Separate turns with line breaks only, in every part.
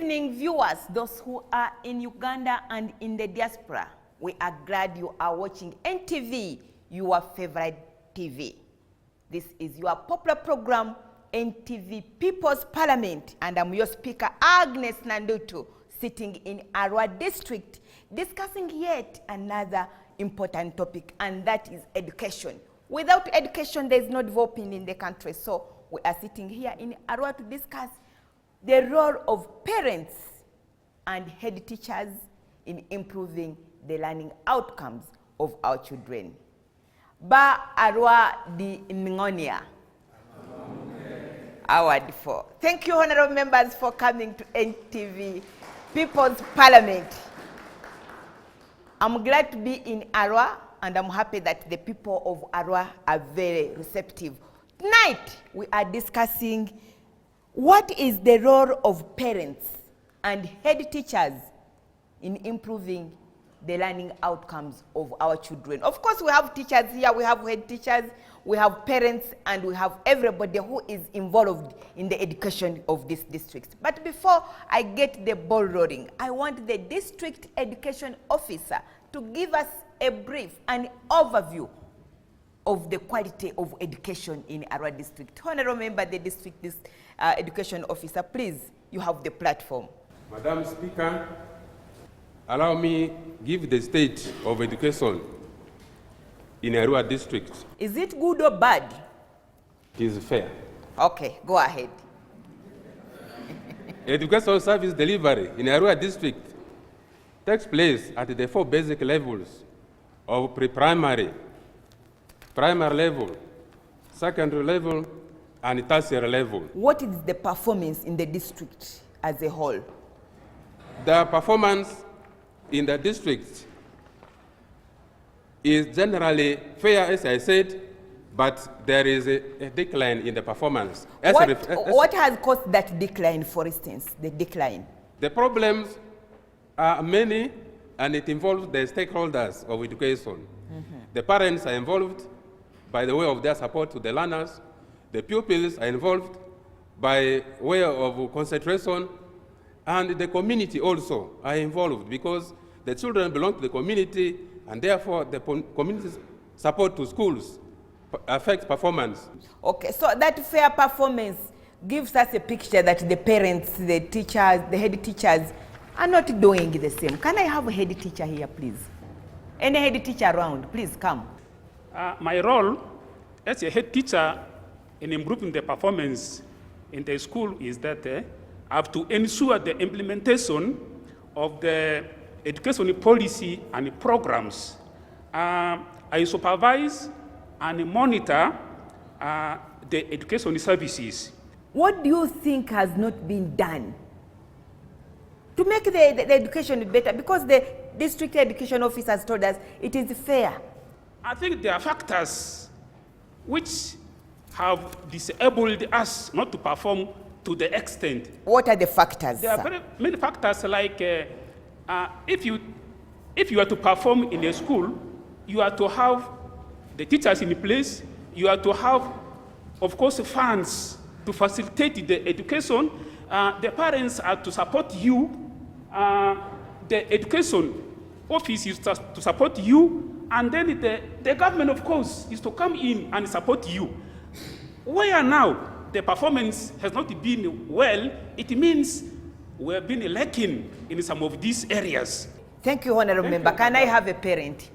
evening, viewers, those who are in Uganda and in the diaspora. We are glad you are watching NTV, your favorite TV. This is your popular program, NTV People's Parliament, and I'm your speaker, Agnes Nandutu, sitting in Arua District, discussing yet another important topic, and that is education. Without education, there is no development in the country. So we are sitting here in Arua to discuss the role of parents and head teachers in improving the learning outcomes of our children. Ba Arua di Ngonia. Award 4. Thank you, honorable members, for coming to NTV People's Parliament. I'm glad to be in Arua, and I'm happy that the people of Arua are very receptive. Tonight, we are discussing what is the role of parents and head teachers in improving the learning outcomes of our children. Of course, we have teachers here, we have head teachers, we have parents, and we have everybody who is involved in the education of this district. But before I get the ball rolling, I want the district education officer to give us a brief, an overview of the quality of education in Arua district. Honorable member, the district education officer, please, you have the platform.
Madam Speaker, allow me give the state of education in Arua district.
Is it good or bad?
It is fair.
Okay, go ahead.
Education service delivery in Arua district takes place at the 4 basic levels of pre-primary, primary level, secondary level, and tertiary level. What
is the performance in the district as a whole?
The performance in the district is generally fair, as I said, but there is a decline in the performance.
What has caused that decline, for instance, the decline?
The problems are many, and it involves the stakeholders of education. The parents are involved by the way of their support to the learners. The pupils are involved by way of concentration, and the community also are involved because the children belong to the community, and therefore the community's support to schools affects performance.
Okay, so that fair performance gives us a picture that the parents, the teachers, the head teachers are not doing the same. Can I have a head teacher here, please? Any head teacher around, please come.
My role as a head teacher in improving the performance in the school is that I have to ensure the implementation of the education policy and programs. I supervise and monitor the education services.
What do you think has not been done to make the education better? Because the district education officer has told us it is fair.
I think there are factors which have disabled us not to perform to the extent.
What are the factors?
There are very many factors, like if you are to perform in a school, you are to have the teachers in place, you are to have, of course, funds to facilitate the education, the parents are to support you, the education office is to support you, and then the government, of course, is to come in and support you. Where now the performance has not been well, it means we have been lacking in some of these areas.
Thank you, honorable member. Can I have a parent?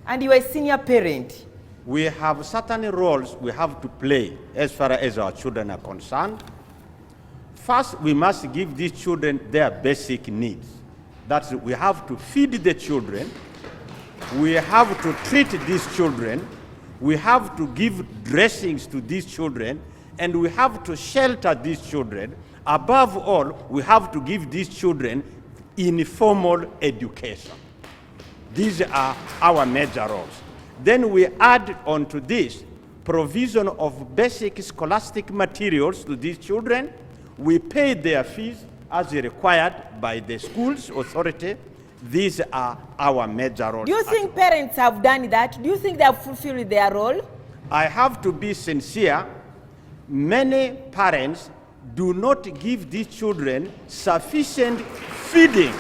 And you are a senior parent.
We have certain roles we have to play as far as our children are concerned. First, we must give these children their basic needs. That's, we have to feed the children, we have to treat these children, we have to give dressings to these children, and we have to shelter these children. Above all, we have to give these children informal education. These are our major roles. Then we add on to this provision of basic scholastic materials to these children. We pay their fees as required by the school's authority. These are our major roles.
Do you think parents have done that? Do you think they have fulfilled their role?
I have to be sincere. Many parents do not give these children sufficient feeding.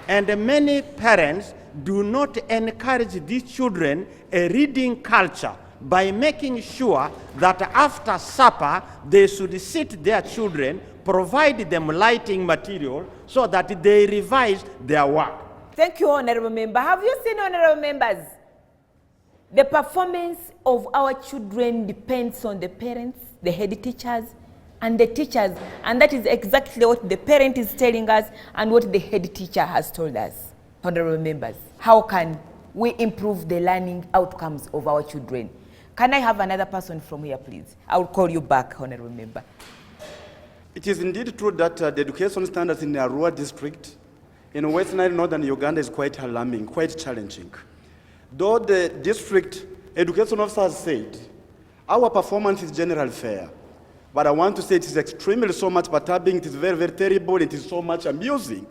And many parents do not encourage these children a reading culture by making sure that after supper they should sit their children, provide them lighting material so that they revise their work.
Thank you, Honorable Member. Have you seen, Honorable Members? The performance of our children depends on the parents, the head teachers, and the teachers. And that is exactly what the parent is telling us and what the head teacher has told us. Honorable Members, how can we improve the learning outcomes of our children? Can I have another person from here, please? I will call you back, Honorable Member.
It is indeed true that the education standards in the Arua district in West Nile, Northern Uganda is quite alarming, quite challenging. Though the district education officers said, our performance is generally fair. But I want to say it is extremely so much perturbing, it is very, very terrible, it is so much amusing.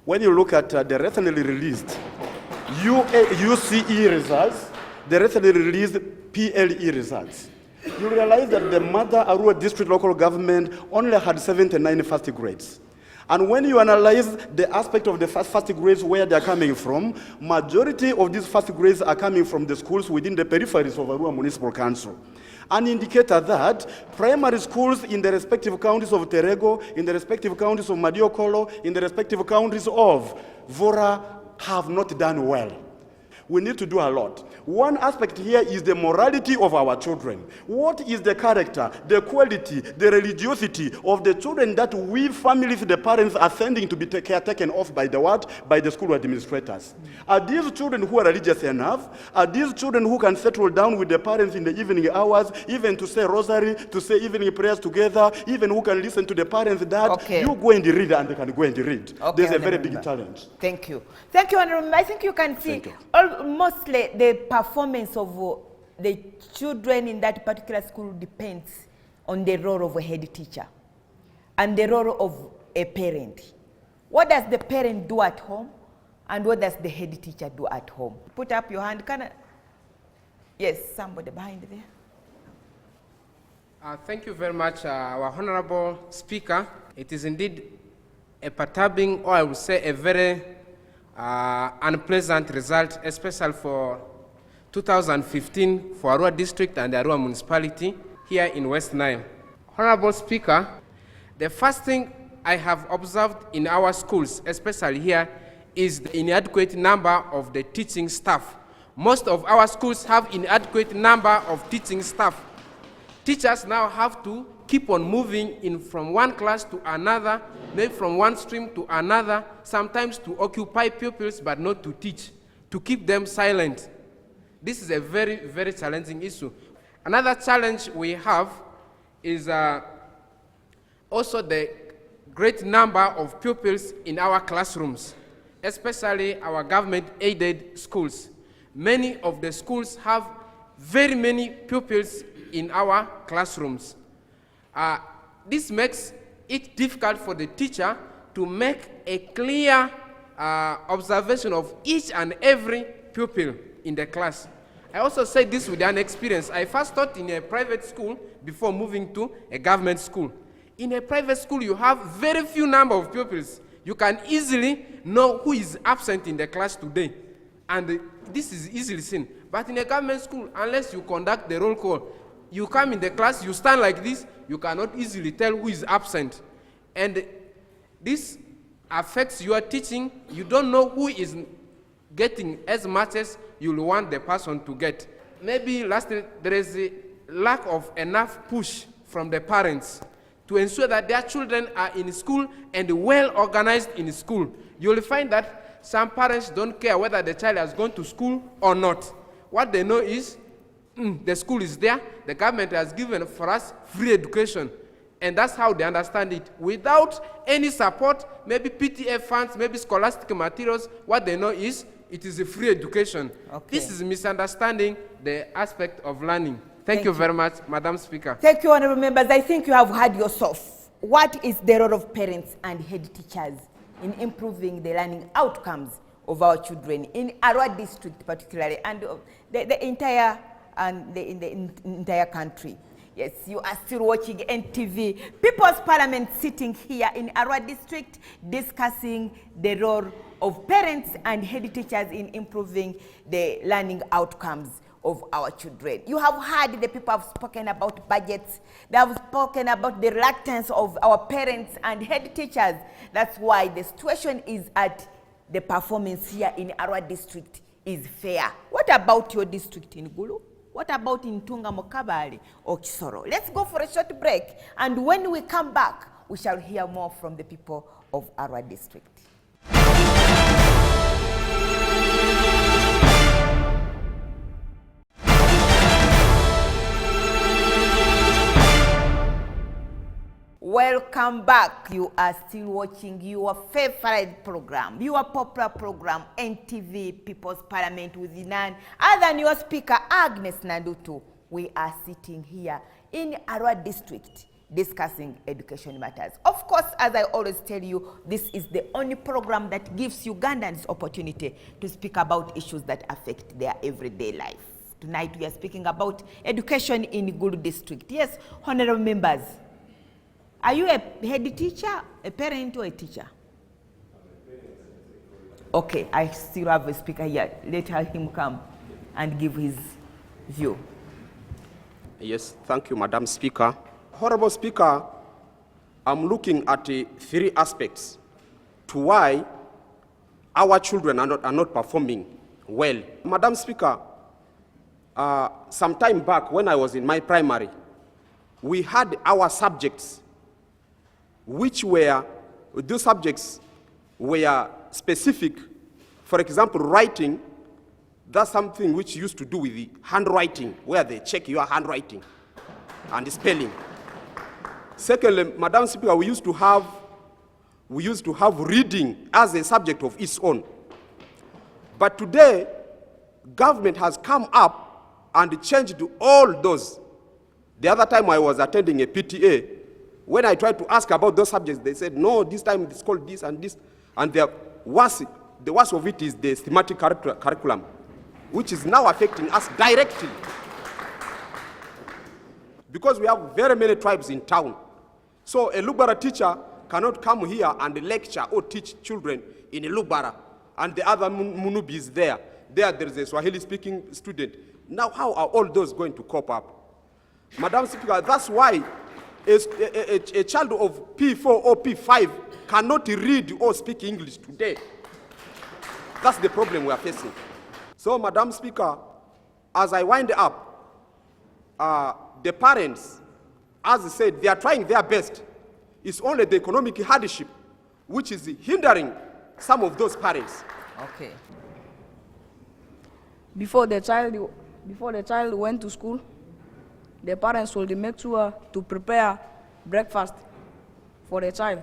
When you look at the recently released UCE results, the recently released PLE results, you realize that the Mother Arua district local government only had 79 first grades. And when you analyze the aspect of the first grades where they are coming from, majority of these first grades are coming from the schools within the peripheries of Arua Municipal Council. An indicator that primary schools in the respective counties of Terego, in the respective counties of Madiokolo, in the respective counties of Vora have not done well. We need to do a lot. One aspect here is the morality of our children. What is the character, the quality, the religiosity of the children that we families, the parents, are sending to be taken off by the what? By the school administrators. Are these children who are religious enough? Are these children who can settle down with the parents in the evening hours, even to say rosary, to say evening prayers together, even who can listen to the parents that you go and read and they can go and read? There's a very big challenge.
Thank you. Thank you, Honorable. I think you can see mostly the performance of the children in that particular school depends on the role of a head teacher and the role of a parent. What does the parent do at home and what does the head teacher do at home? Put up your hand. Yes, somebody behind there.
Thank you very much, our Honorable Speaker. It is indeed a perturbing, or I would say a very unpleasant result, especially for 2015 for Arua District and the Arua Municipality here in West Nile. Honorable Speaker, the first thing I have observed in our schools, especially here, is the inadequate number of the teaching staff. Most of our schools have inadequate number of teaching staff. Teachers now have to keep on moving in from one class to another, maybe from one stream to another, sometimes to occupy pupils but not to teach, to keep them silent. This is a very, very challenging issue. Another challenge we have is also the great number of pupils in our classrooms, especially our government-aided schools. Many of the schools have very many pupils in our classrooms. This makes it difficult for the teacher to make a clear observation of each and every pupil in the class. I also say this with an experience. I first taught in a private school before moving to a government school. In a private school, you have very few number of pupils. You can easily know who is absent in the class today. And this is easily seen. But in a government school, unless you conduct the roll call, you come in the class, you stand like this, you cannot easily tell who is absent. And this affects your teaching. You don't know who is getting as much as you want the person to get. Maybe lastly, there is a lack of enough push from the parents to ensure that their children are in school and well organized in school. You will find that some parents don't care whether the child has gone to school or not. What they know is, the school is there, the government has given for us free education. And that's how they understand it. Without any support, maybe PTA funds, maybe scholastic materials, what they know is it is a free education. This is misunderstanding the aspect of learning. Thank you very much, Madam Speaker.
Thank you, honorable members. I think you have heard yourself. What is the role of parents and head teachers in improving the learning outcomes of our children in Arua district particularly, and the entire country? Yes, you are still watching NTV. People's Parliament sitting here in Arua District discussing the role of parents and head teachers in improving the learning outcomes of our children. You have heard the people have spoken about budgets. They have spoken about the reluctance of our parents and head teachers. That's why the situation is at the performance here in Arua District is fair. What about your district in Gulu? What about in Tunga Mokabali or Kisoro? Let's go for a short break, and when we come back, we shall hear more from the people of Arua District. Welcome back. You are still watching your favorite program, your popular program, NTV People's Parliament, with none other than your speaker, Agnes Nandutu. We are sitting here in Arua District discussing education matters. Of course, as I always tell you, this is the only program that gives Ugandans opportunity to speak about issues that affect their everyday life. Tonight, we are speaking about education in Gulu District. Yes, honorable members. Are you a head teacher, a parent, or a teacher? Okay, I still have a speaker here. Let him come and give his view.
Yes, thank you, Madam Speaker. Honorable Speaker, I'm looking at three aspects to why our children are not performing well. Madam Speaker, some time back when I was in my primary, we had our subjects those subjects were specific. For example, writing, that's something which used to do with the handwriting, where they check your handwriting and the spelling. Secondly, Madam Speaker, we used to have reading as a subject of its own. But today, government has come up and changed all those. The other time I was attending a PTA, when I tried to ask about those subjects, they said, no, this time it's called this and this. And the worst of it is the thematic curriculum, which is now affecting us directly. Because we have very many tribes in town. So a Lubara teacher cannot come here and lecture or teach children in a Lubara, and the other Munubi is there. There is a Swahili-speaking student. Now, how are all those going to cope up? Madam Speaker, that's why a child of P4 or P5 cannot read or speak English today. That's the problem we are facing. So, Madam Speaker, as I wind up, the parents, as I said, they are trying their best. It's only the economic hardship which is hindering some of those parents.
Okay.
Before the child went to school, the parents will make sure to prepare breakfast for the child.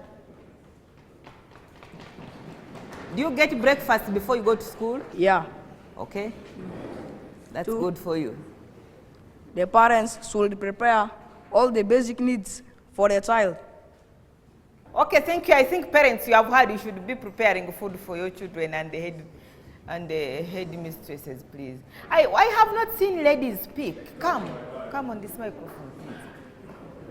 Do you get breakfast before you go to school?
Yeah.
Okay. That's good for you.
The parents should prepare all the basic needs for the child.
Okay, thank you. I think parents, you have heard, you should be preparing food for your children and the headmistresses, please. I have not seen ladies speak. Come on this microphone,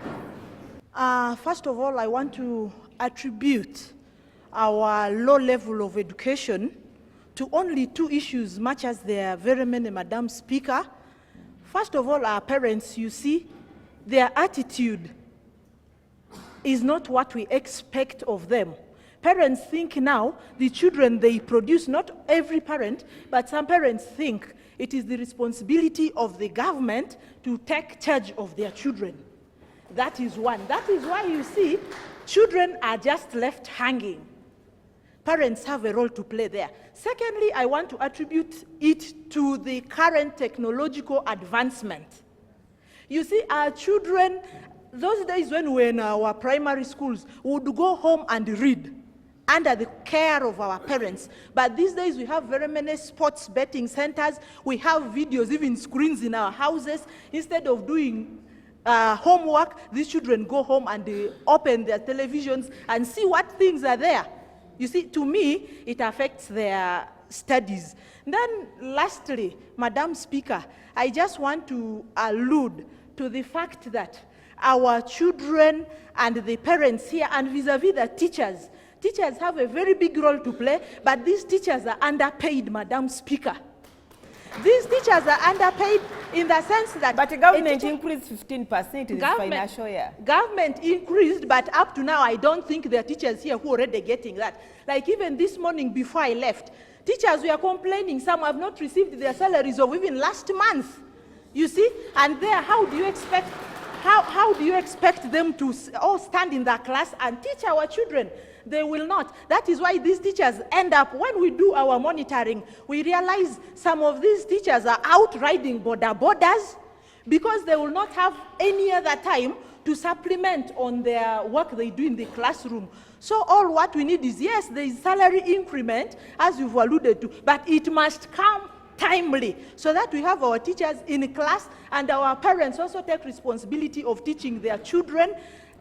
please.
First of all, I want to attribute our low level of education to only two issues, much as there are very many, Madam Speaker. First of all, our parents, you see, their attitude is not what we expect of them. Parents think now the children they produce, not every parent, but some parents think it is the responsibility of the government to take charge of their children. That is one. That is why you see children are just left hanging. Parents have a role to play there. Secondly, I want to attribute it to the current technological advancement. You see, our children, those days when we were in our primary schools, we would go home and read under the care of our parents. But these days we have very many sports betting centers. We have videos, even screens in our houses. Instead of doing homework, these children go home and they open their televisions and see what things are there. You see, to me, it affects their studies. Then lastly, Madam Speaker, I just want to allude to the fact that our children and the parents here and vis-a-vis the teachers, teachers have a very big role to play, but these teachers are underpaid, Madam Speaker. These teachers are underpaid in the sense that...
But the government increased 15% in the
Government-
financial year.
Government increased, but up to now, I don't think there are teachers here who are already getting that. Like even this morning before I left, teachers were complaining some have not received their salaries of even last month. You see? And there, how do you expect them to all stand in the class and teach our children? They will not. That is why these teachers end up, when we do our monitoring, we realize some of these teachers are out riding borders because they will not have any other time to supplement on their work they do in the classroom. So all what we need is, yes, there is salary increment, as you've alluded to, but it must come timely so that we have our teachers in class and our parents also take responsibility of teaching their children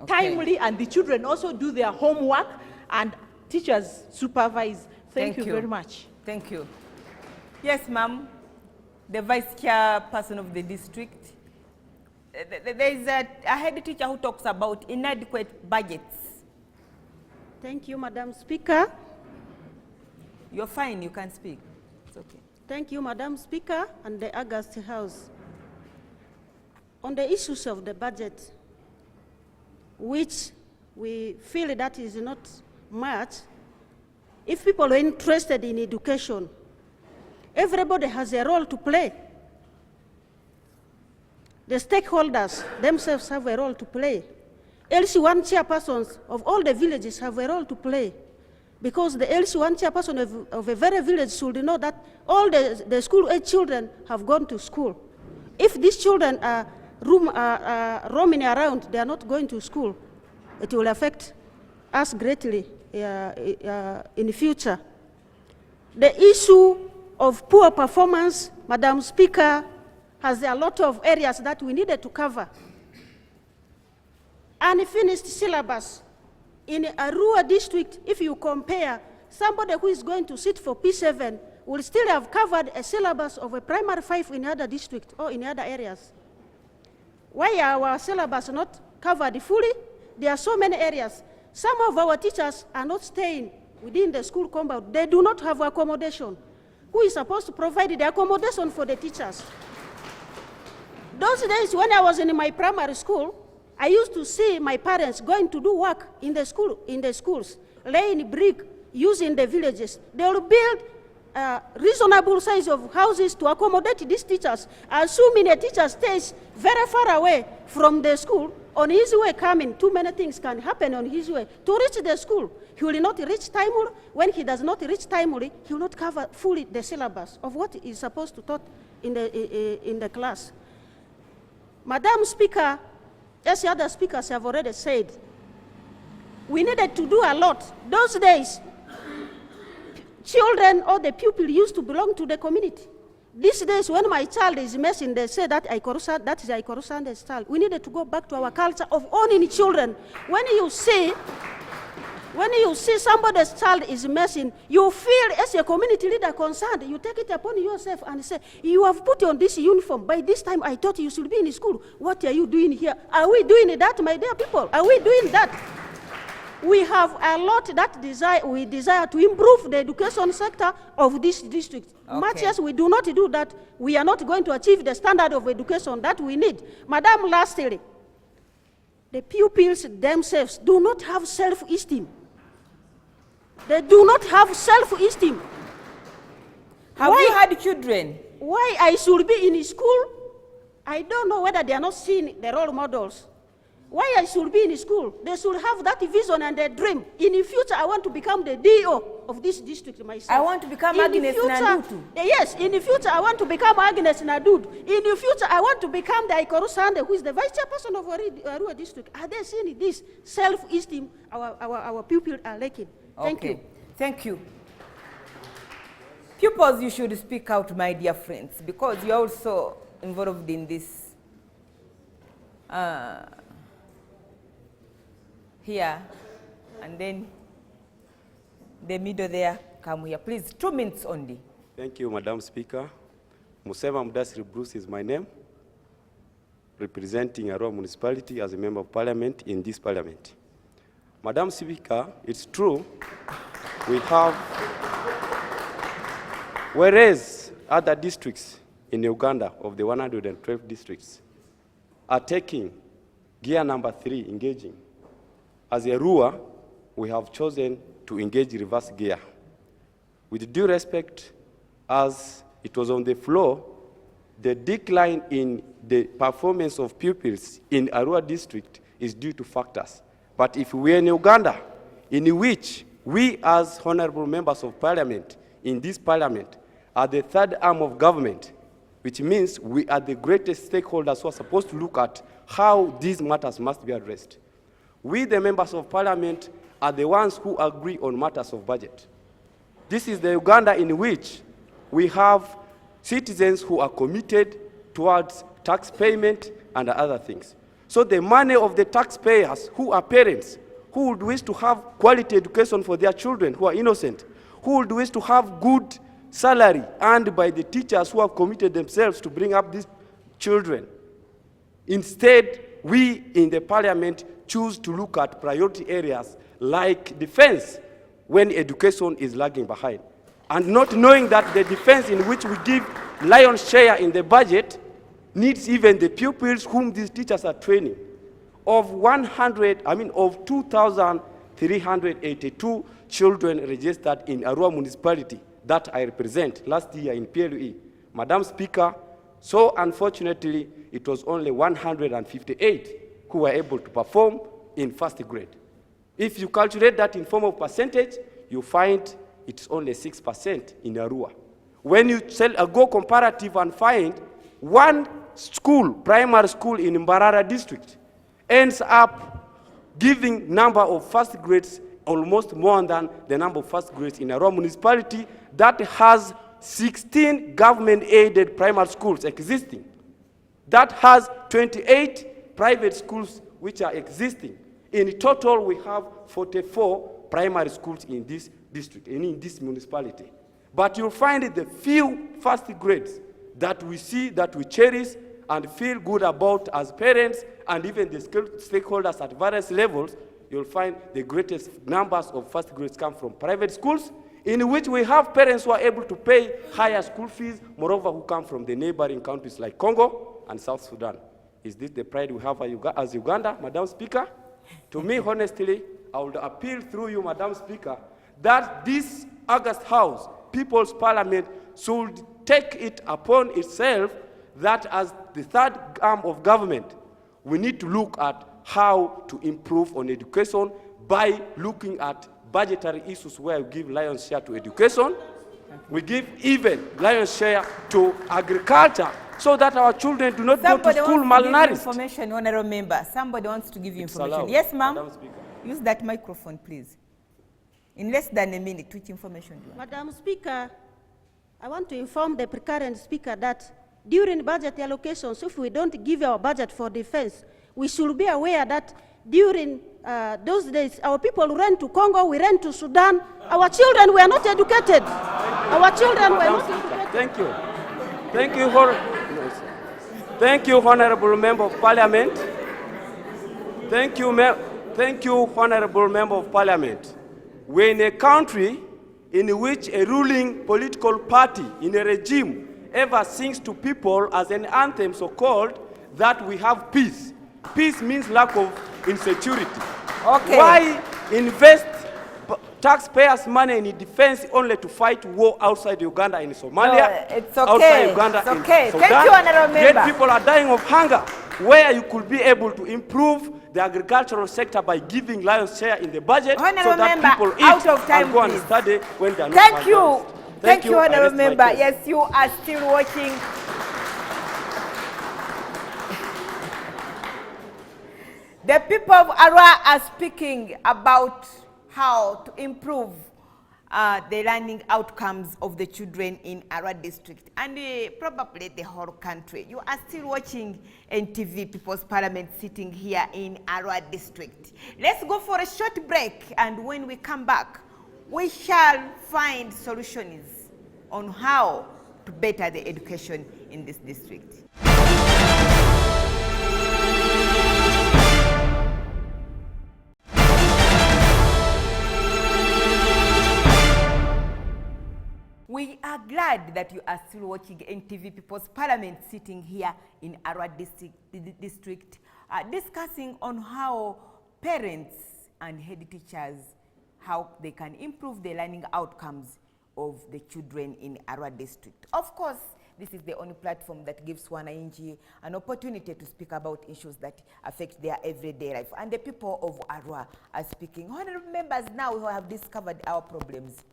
timely, and the children also do their homework and teachers supervise. Thank you very much.
Thank you. Yes, ma'am, the vice chairperson of the district. There is a head teacher who talks about inadequate budgets.
Thank you, Madam Speaker.
You're fine, you can speak. It's okay.
Thank you, Madam Speaker and the August House. On the issues of the budget, which we feel that is not much, if people are interested in education, everybody has a role to play. The stakeholders themselves have a role to play. LC1 chairpersons of all the villages have a role to play, because the LC1 chairperson of a very village should know that all the school-age children have gone to school. If these children are roaming around, they are not going to school, it will affect us greatly in the future. The issue of poor performance, Madam Speaker, has a lot of areas that we needed to cover. Unfinished syllabus. In Arua district, if you compare, somebody who is going to sit for P7 will still have covered a syllabus of a primary 5 in other districts or in other areas. Why are our syllabus not covered fully? There are so many areas. Some of our teachers are not staying within the school compound. They do not have accommodation. Who is supposed to provide the accommodation for the teachers? Those days when I was in my primary school, I used to see my parents going to do work in the schools, laying brick, using the villages. They will build a reasonable size of houses to accommodate these teachers, assuming a teacher stays very far away from the school. On his way coming, too many things can happen on his way. To reach the school, he will not reach timely. When he does not reach timely, he will not cover fully the syllabus of what is supposed to taught in the class. Madam Speaker, as the other speakers have already said, we needed to do a lot. Those days, children or the pupil used to belong to the community. These days, when my child is missing, they say that is Ikorusande's child. We needed to go back to our culture of owning children. When you see somebody's child is missing, you feel as a community leader concerned. You take it upon yourself and say, you have put on this uniform. By this time, I thought you should be in school. What are you doing here? Are we doing that, my dear people? Are we doing that? We have a lot that we desire to improve the education sector of this district.
Okay.
Much as we do not do that, we are not going to achieve the standard of education that we need. Madam, lastly, the pupils themselves do not have self-esteem. They do not have self-esteem.
Have you had children?
Why I should be in school? I don't know whether they are not seeing the role models. Why I should be in school? They should have that vision and their dream. In the future, I want to become the DO of this district myself.
I want to become Agnes Nadutu.
Yes, in the future, I want to become Agnes Nadutu. In the future, I want to become the Ikorusande, who is the vice chairperson of Arua district. Are they seeing this self-esteem our people are lacking? Thank you.
Thank you. Pupils, you should speak out, my dear friends, because you're also involved in this here, and then the middle there, come here. Please, 2 minutes only.
Thank you, Madam Speaker. Musema Mudasiri Bruce is my name, representing Arua municipality as a member of parliament in this parliament. Madam Speaker, it's true, we have, whereas other districts in Uganda, of the 112 districts, are taking gear number 3, engaging. As Arua, we have chosen to engage reverse gear. With due respect, as it was on the floor, the decline in the performance of pupils in Arua district is due to factors. But if we are in Uganda, in which we as honorable members of parliament in this parliament are the third arm of government, which means we are the greatest stakeholders who are supposed to look at how these matters must be addressed. We, the members of parliament, are the ones who agree on matters of budget. This is the Uganda in which we have citizens who are committed towards tax payment and other things. So the money of the taxpayers who are parents, who would wish to have quality education for their children who are innocent, who would wish to have good salary earned by the teachers who have committed themselves to bring up these children. Instead, we in the parliament choose to look at priority areas like defense when education is lagging behind. And not knowing that the defense in which we give lion's share in the budget needs even the pupils whom these teachers are training. Of 2,382 children registered in Arua municipality that I represent last year in PLE, Madam Speaker, so unfortunately, it was only 158 who were able to perform in first grade. If you calculate that in form of percentage, you find it's only 6% in Arua. When you go comparative and find one school, primary school in Mbarara district, ends up giving number of first grades almost more than the number of first grades in Arua municipality that has 16 government-aided primary schools existing, that has 28 private schools which are existing. In total, we have 44 primary schools in this district, in this municipality. But you'll find the few first grades that we see, that we cherish, and feel good about as parents, and even the stakeholders at various levels, you'll find the greatest numbers of first grades come from private schools, in which we have parents who are able to pay higher school fees, moreover, who come from the neighboring countries like Congo and South Sudan. Is this the pride we have as Uganda, Madam Speaker? To me, honestly, I would appeal through you, Madam Speaker, that this August House, People's Parliament, should take it upon itself that as the third arm of government, we need to look at how to improve on education by looking at budgetary issues where we give lion's share to education. We give even lion's share to agriculture so that our children do not go to school malnourished.
Information, honorable member. Somebody wants to give you
It's
information.
allowed.
Yes, ma'am.
Madam Speaker.
Use that microphone, please. In less than a minute, which information do you want?
Madam Speaker, I want to inform the current speaker that during budget allocations, if we don't give our budget for defense, we should be aware that during those days, our people ran to Congo, we ran to Sudan. Our children were not educated. Our children were not educated.
Thank you. Thank you, thank you, Honorable Member of Parliament. Thank you, Honorable Member of Parliament. We're in a country in which a ruling political party in a regime ever sings to people as an anthem so-called that we have peace. Peace means lack of insecurity.
Okay.
Why invest taxpayers' money in defense only to fight war outside Uganda and Somalia?
No, it's okay.
Outside Uganda
It's
and
okay.
Sudan?
Thank you, Honorable Member.
Yet people are dying of hunger, where you could be able to improve the agricultural sector by giving lion's share in the budget
Honorable
so that
Member,
people eat
out of time,
and go and
please.
study when they are not
Thank you.
malnourished.
Thank you,
I
Honorable
rest my
Member.
case.
Yes, you are still watching. The people of Arua are speaking about how to improve the learning outcomes of the children in Arua district and probably the whole country. You are still watching NTV People's Parliament sitting here in Arua district. Let's go for a short break, and when we come back, we shall find solutions on how to better the education in this district. We are glad that you are still watching NTV People's Parliament, sitting here in Arua district, discussing on how parents and head teachers, how they can improve the learning outcomes of the children in Arua district. Of course, this is the only platform that gives wananchi an opportunity to speak about issues that affect their everyday life. And the people of Arua are speaking. Honorable members, now we have discovered our problems.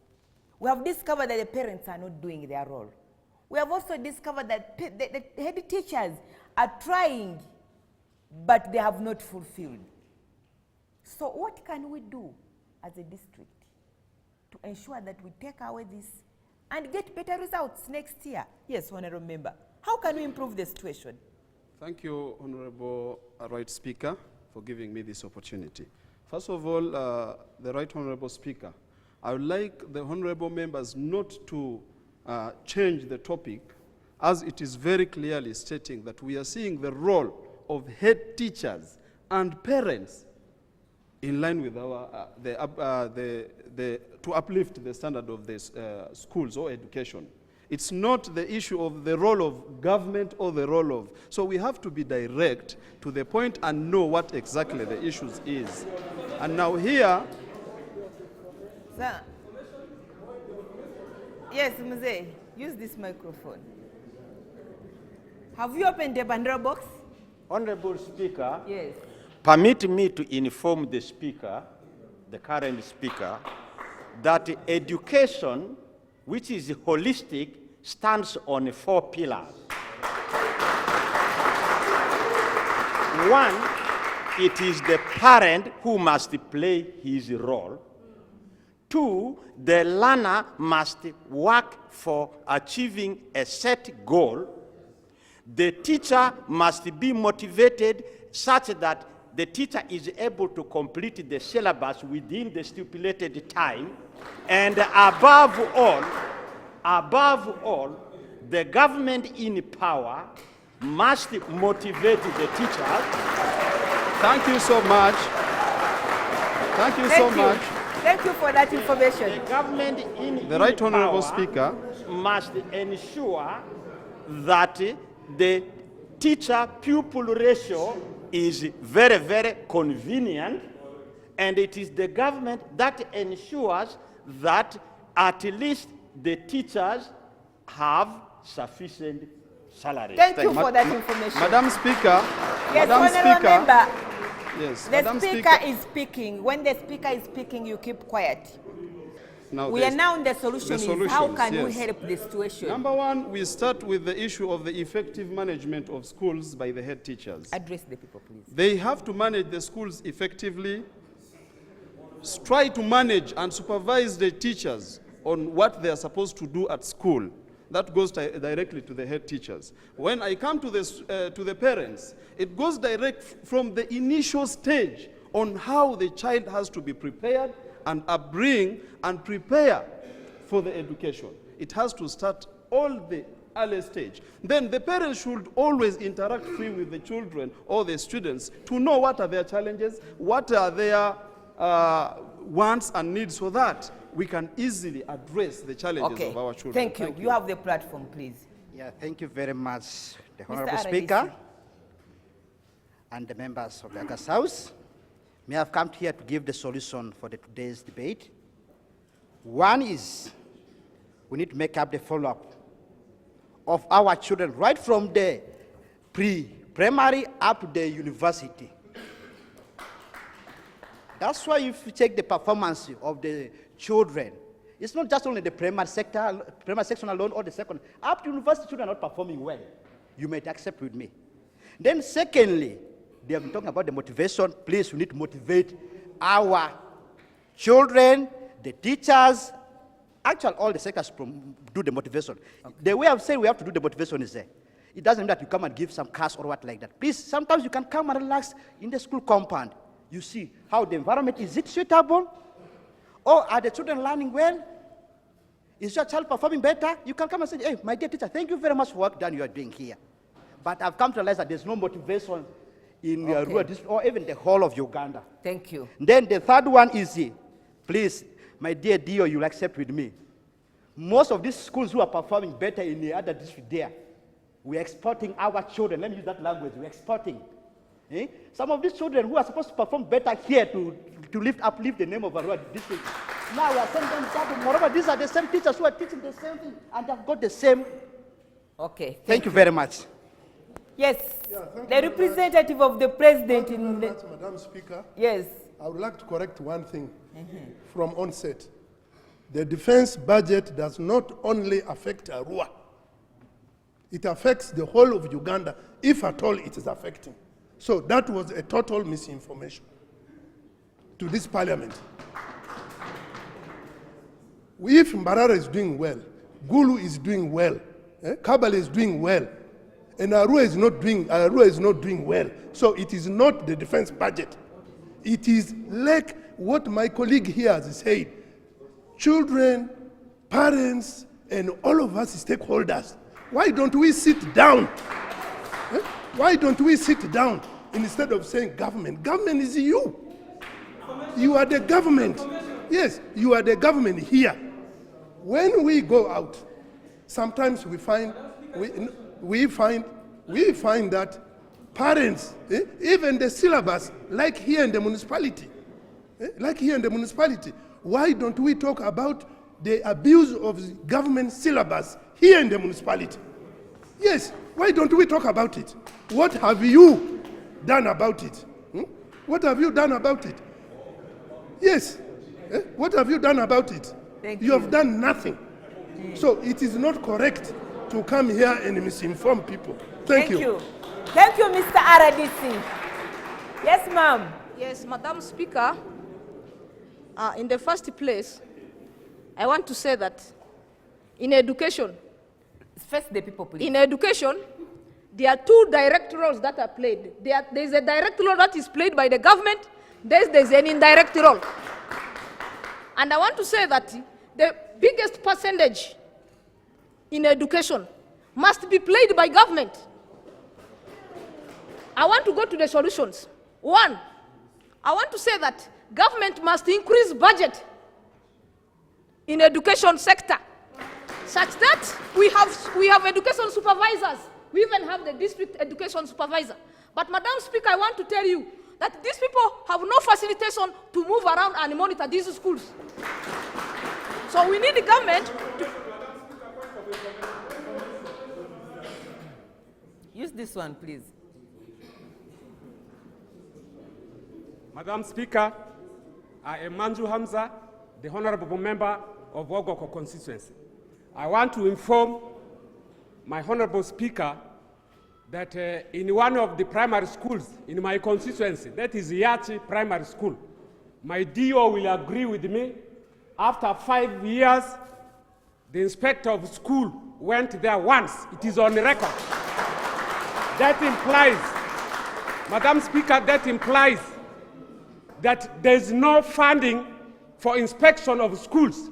We have discovered that the parents are not doing their role. We have also discovered that the head teachers are trying, but they have not fulfilled. So what can we do as a district to ensure that we take away this and get better results next year? Yes, Honorable Member. How can we improve the situation?
Thank you, Honorable Right Speaker, for giving me this opportunity. First of all, the Right Honorable Speaker, I would like the honorable members not to change the topic, as it is very clearly stating that we are seeing the role of head teachers and parents in line with our, to uplift the standard of the schools or education. It's not the issue of the role of government or the role of, so we have to be direct to the point and know what exactly the issues is. And now here,
Sir. Yes, Mzee, use this microphone. Have you opened the Bandera box?
Honorable Speaker,
Yes.
permit me to inform the Speaker, the current Speaker, that education, which is holistic, stands on 4 pillars. One, it is the parent who must play his role. 2, the learner must work for achieving a set goal. The teacher must be motivated such that the teacher is able to complete the syllabus within the stipulated time. And above all, the government in power must motivate the teachers.
thank you so much. Thank you so much.
Thank you for that information.
The government in
The Right
power
Honorable Speaker,
must ensure that the teacher-pupil ratio is very, very convenient, and it is the government that ensures that at least the teachers have sufficient salary.
Thank you for that information.
Madam Speaker,
Yes,
Madam
Honorable
Speaker,
Member.
yes,
The
Madam
speaker is speaking. When the speaker is speaking, you keep quiet.
Now
We are now in the solution. Is how can we
yes.
help the situation?
Number one, we start with the issue of the effective management of schools by the head teachers.
Address the people, please.
They have to manage the schools effectively, try to manage and supervise the teachers on what they are supposed to do at school. That goes directly to the head teachers. When I come to the parents, it goes direct from the initial stage on how the child has to be prepared and upbring and prepare for the education. It has to start all the early stage. Then the parents should always interact free with the children or the students to know what are their challenges, what are their wants and needs, so that we can easily address the challenges of our children.
Thank you. You have the platform, please.
Yeah, thank you very much, the
Mr.
Honorable
Aradisi.
Speaker and the members of the August House. May I have come here to give the solution for today's debate. One is we need to make up the follow-up of our children right from the pre-primary up to the university. That's why if you check the performance of the children, it's not just only the primary section alone or the second. Up to university, children are not performing well. You may accept with me. Then secondly, they have been talking about the motivation. Please, we need to motivate our children, the teachers, actually all the sectors do the motivation. Okay. The way I've said we have to do the motivation is there. It doesn't mean that you come and give some cash or what like that. Please, sometimes you can come and relax in the school compound. You see how the environment, is it suitable? Or are the children learning well? Is your child performing better? You can come and say, hey, my dear teacher, thank you very much for work done you are doing here. But I've come to realize that there's no motivation in rural district or even the whole of Uganda.
Thank you.
Then the third one is, please, my dear Dio, you'll accept with me. Most of these schools who are performing better in the other district there, we're exporting our children. Let me use that language. We're exporting. Eh? Some of these children who are supposed to perform better here to uplift the name of Arua district, now we are sending them to Moreover, these are the same teachers who are teaching the same thing and have got the same.
Okay.
Thank you very much.
Yes. The representative of the president in the...
Madam Speaker.
Yes.
I would like to correct one thing from onset. The defense budget does not only affect Arua. It affects the whole of Uganda, if at all it is affecting. So that was a total misinformation to this parliament. If Mbarara is doing well, Gulu is doing well, Kabale is doing well, and Arua is not doing well. So it is not the defense budget. It is like what my colleague here has said. Children, parents, and all of us stakeholders. Why don't we sit down? Why don't we sit down instead of saying government? Government is you. You are the government. Yes, you are the government here. When we go out, sometimes we find that parents, even the syllabus, like here in the municipality, why don't we talk about the abuse of government syllabus here in the municipality? Yes, why don't we talk about it? What have you done about it? What have you done about it? Yes, what have you done about it? You have done nothing. So it is not correct to come here and misinform people. Thank you.
Thank you, Mr. RDC. Yes, ma'am.
Yes, Madam Speaker. In the first place, I want to say that in education,
first the people, please.
In education, there are two direct roles that are played. There is a direct role that is played by the government. There's an indirect role. And I want to say that the biggest percentage in education must be played by government. I want to go to the solutions. One, I want to say that government must increase budget in education sector such that we have education supervisors. We even have the district education supervisor. But Madam Speaker, I want to tell you that these people have no facilitation to move around and monitor these schools. So we need the government to...
Use this one, please.
Madam Speaker, I am Manju Hamza, the Honorable Member of Wogoko constituency. I want to inform my Honorable Speaker that in one of the primary schools in my constituency, that is Yachi Primary School, my DO will agree with me. After 5 years, the inspector of school went there once. It is on the record. That implies, Madam Speaker, that implies that there is no funding for inspection of schools.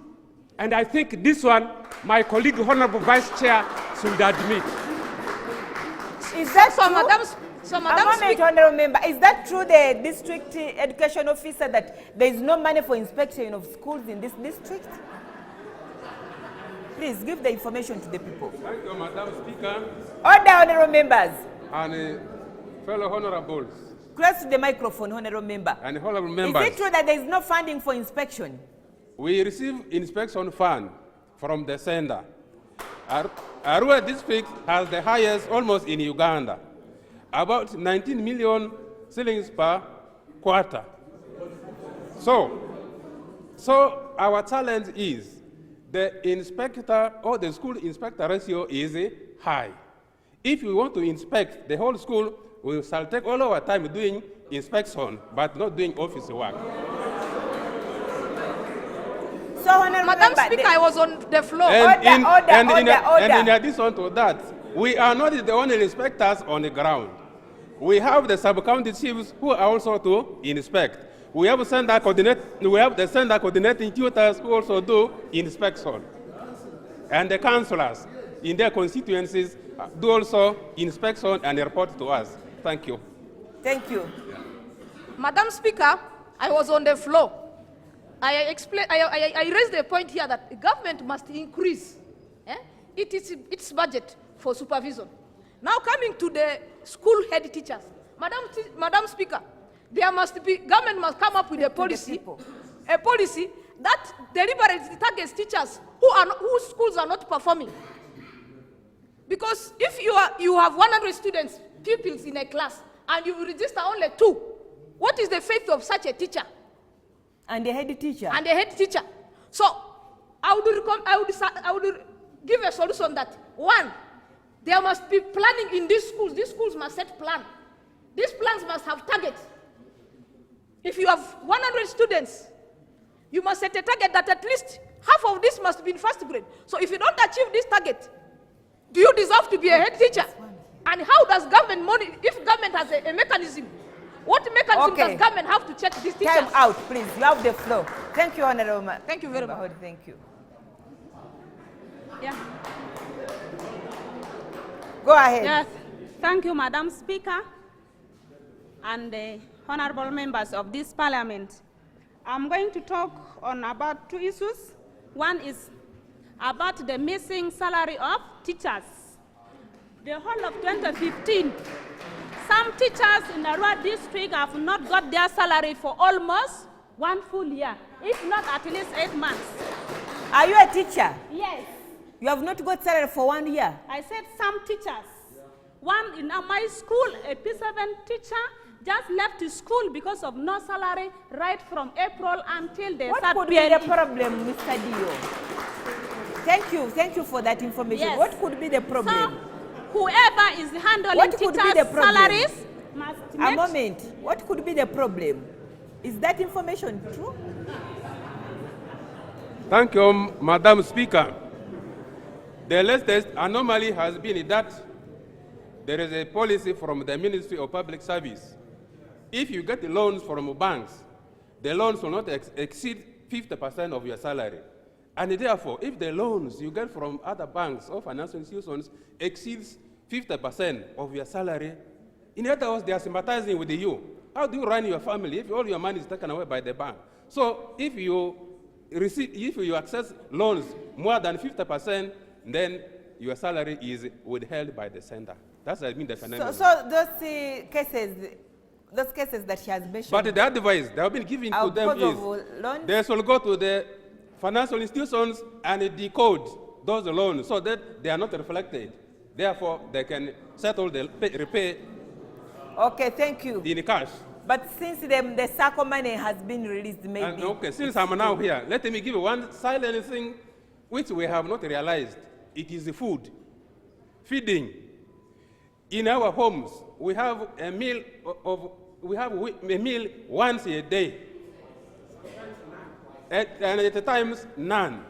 And I think this one, my colleague, Honorable Vice Chair, should admit.
Is that so, Madam Speaker, Honorable Member, is that true, the district education officer, that there is no money for inspection of schools in this district? Please give the information to the people.
Thank you, Madam Speaker.
Order, Honorable Members.
And fellow honorables.
Close to the microphone, Honorable Member.
And honorable members.
Is it true that there is no funding for inspection?
We receive inspection fund from the sender. Arua district has the highest almost in Uganda, about 19 million shillings per quarter. So our challenge is the inspector or the school inspector ratio is high. If we want to inspect the whole school, we shall take all our time doing inspection, but not doing office work.
So, Madam
Speaker, I was on the floor.
And in addition to that, we are not the only inspectors on the ground. We have the sub-county chiefs who are also to inspect. We have the center coordinating tutors who also do inspection. And the councillors in their constituencies do also inspection and report to us. Thank you.
Thank you.
Madam Speaker, I was on the floor. I raised the point here that the government must increase its budget for supervision. Now coming to the school head teachers, Madam Speaker, government must come up with a policy that deliberately targets teachers whose schools are not performing. Because if you have 100 pupils in a class, and you register only 2, what is the faith of such a teacher?
And the head teacher.
And the head teacher. So I would give a solution that, 1, there must be planning in these schools. These schools must set plan. These plans must have targets. If you have 100 students, you must set a target that at least half of this must be in first grade. So if you don't achieve this target, do you deserve to be a head teacher? And how does government money, if government has a mechanism, what mechanism does government have to check these teachers?
Time out, please. You have the floor. Thank you, Honorable.
Thank you very much.
Thank you.
Yeah.
Go ahead.
Yes. Thank you, Madam Speaker, and the honorable members of this parliament. I'm going to talk on about 2 issues. One is about the missing salary of teachers. The whole of 2015, some teachers in the Arua district have not got their salary for almost 1 full year, if not at least 8 months.
Are you a teacher?
Yes.
You have not got salary for 1 year?
I said some teachers. One in my school, a P7 teacher, just left school because of no salary right from April until they
start paying. What could be the problem, Mr. Dio? Thank you for that information.
Yes.
What could be the problem?
So, whoever is handling teachers' salaries must
make... A moment. What could be the problem? Is that information true?
Thank you, Madam Speaker. The latest anomaly has been that there is a policy from the Ministry of Public Service. If you get loans from banks, the loans will not exceed 50% of your salary. And therefore, if the loans you get from other banks or financial institutions exceeds 50% of your salary, in other words, they are sympathizing with you. How do you run your family if all your money is taken away by the bank? So if you access loans more than 50%, then your salary is withheld by the sender. That's the phenomenon.
So those cases that she has mentioned.
But the advice they have been given to them is they shall go to the financial institutions and decode those loans so that they are not reflected. Therefore, they can settle the repay.
Okay, thank you.
In cash.
But since the SACCO money has been released, maybe.
Okay, since I'm now here, let me give you one silent thing which we have not realized. It is the food, feeding. In our homes, we have a meal once a day. And at times, none.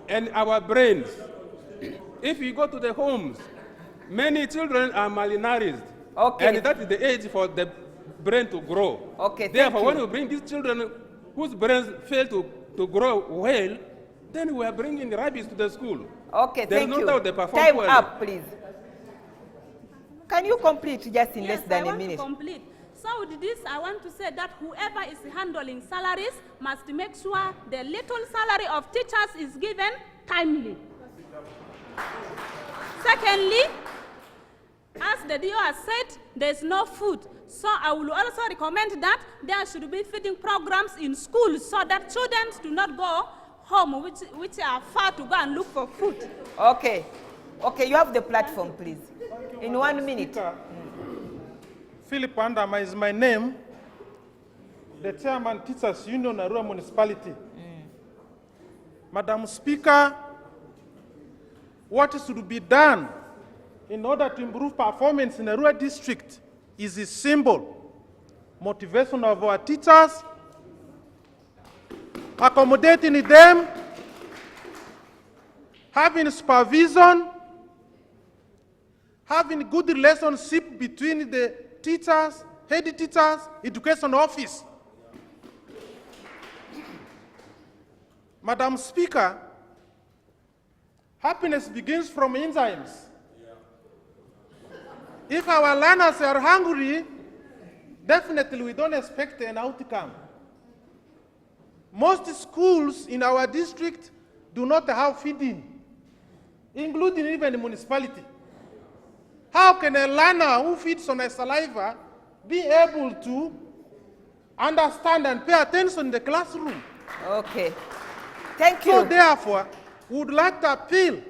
And our brains, if you go to the homes, many children are malnourished.
Okay.
And that is the age for the brain to grow.
Okay,
therefore, when we bring these children whose brains fail to grow well, then we are bringing rabies to the school.
Okay, thank you.
Doubt they perform
Time
well.
up, please. Can you complete just in less than a minute?
Yes, I want to complete. So with this, I want to say that whoever is handling salaries must make sure the little salary of teachers is given timely. Secondly, as the DO has said, there's no food. So I will also recommend that there should be feeding programs in schools so that students do not go home, which are far to go and look for food.
Okay. Okay, you have the platform, please. In 1 minute.
Philip Andama is my name, the Chairman Teachers Union, Arua Municipality. Madam Speaker, what should be done in order to improve performance in Arua district is a simple motivation of our teachers, accommodating them, having supervision, having good relationship between the teachers, head teachers, education office. Madam Speaker, happiness begins from enzymes. If our learners are hungry, definitely we don't expect an outcome. Most schools in our district do not have feeding, including even the municipality. How can a learner who feeds on a saliva be able to understand and pay attention in the classroom?
Okay. Thank you.
So therefore, we would like to appeal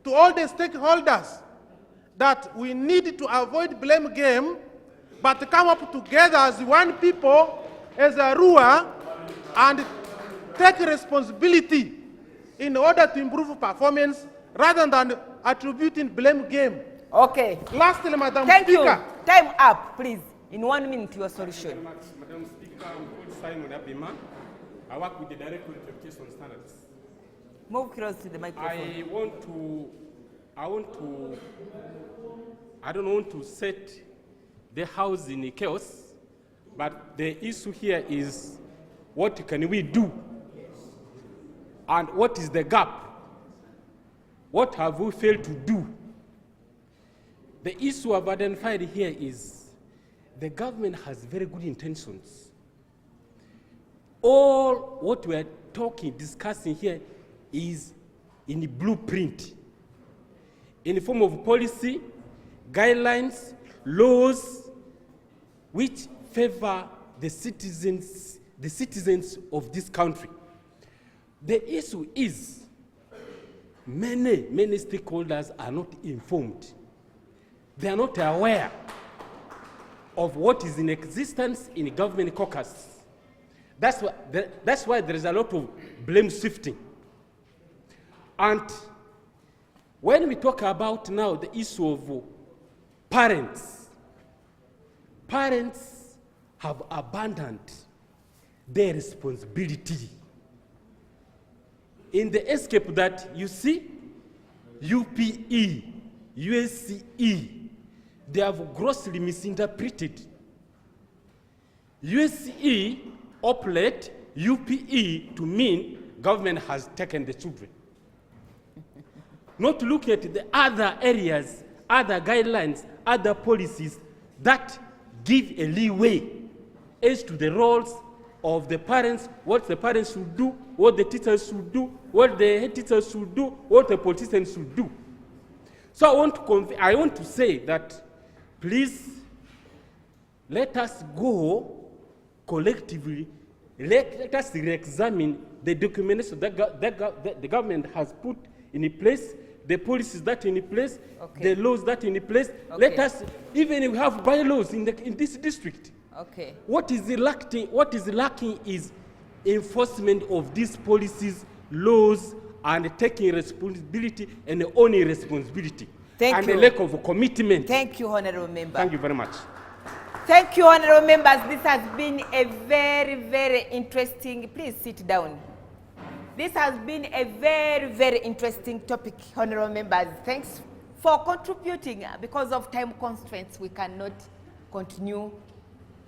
to all the stakeholders that we need to avoid blame game, but to come up together as one people, as a Arua, and take responsibility in order to improve performance rather than attributing blame game.
Okay.
Lastly, Madam
Thank
Speaker.
you. Time up, please. In 1 minute, your solution.
Madam Speaker, I'm called Simon Abiman. I work with the Director of Education Standards.
Move close to the microphone.
I don't want to set the house in chaos, but the issue here is what can we do? And what is the gap? What have we failed to do? The issue I've identified here is the government has very good intentions. All what we are discussing here is in the blueprint, in the form of policy, guidelines, laws, which favor the citizens of this country. The issue is many stakeholders are not informed. They are not aware of what is in existence in government caucus. That's why there is a lot of blame shifting. And when we talk about now the issue of parents have abandoned their responsibility. In the escape that you see, UPE, USCE, they have grossly misinterpreted. USCE operate UPE to mean government has taken the children. Not to look at the other areas, other guidelines, other policies that give a leeway as to the roles of the parents, what the parents should do, what the teachers should do, what the head teachers should do, what the politicians should do. So I want to say that, please, let us go collectively, let us re-examine the documentation that the government has put in place, the policies that are in place, the laws that are in place. Let us, even if we have bylaws in this district.
Okay.
What is lacking is enforcement of these policies, laws, and taking responsibility and owning responsibility.
Thank you.
And a lack of commitment.
Thank you, Honorable Member.
Thank you very much.
Thank you, Honorable Members. This has been a very interesting. Please sit down. This has been a very interesting topic, Honorable Members. Thanks for contributing. Because of time constraints, we cannot continue.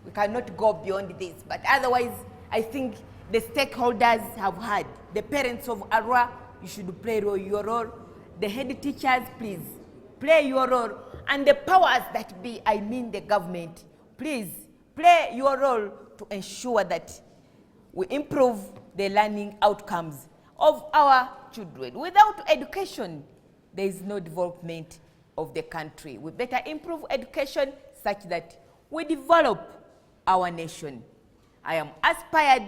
We cannot go beyond this. But otherwise, I think the stakeholders have heard. The parents of Arua, you should play your role. The head teachers, please, play your role. And the powers that be, I mean the government, please play your role to ensure that we improve the learning outcomes of our children. Without education, there is no development of the country. We better improve education such that we develop our nation. I am aspired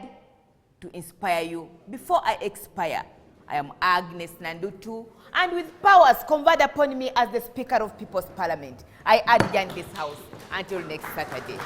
to inspire you before I expire. I am Agnes Nandutu, and with powers conferred upon me as the Speaker of People's Parliament, I adjourn this House until next Saturday.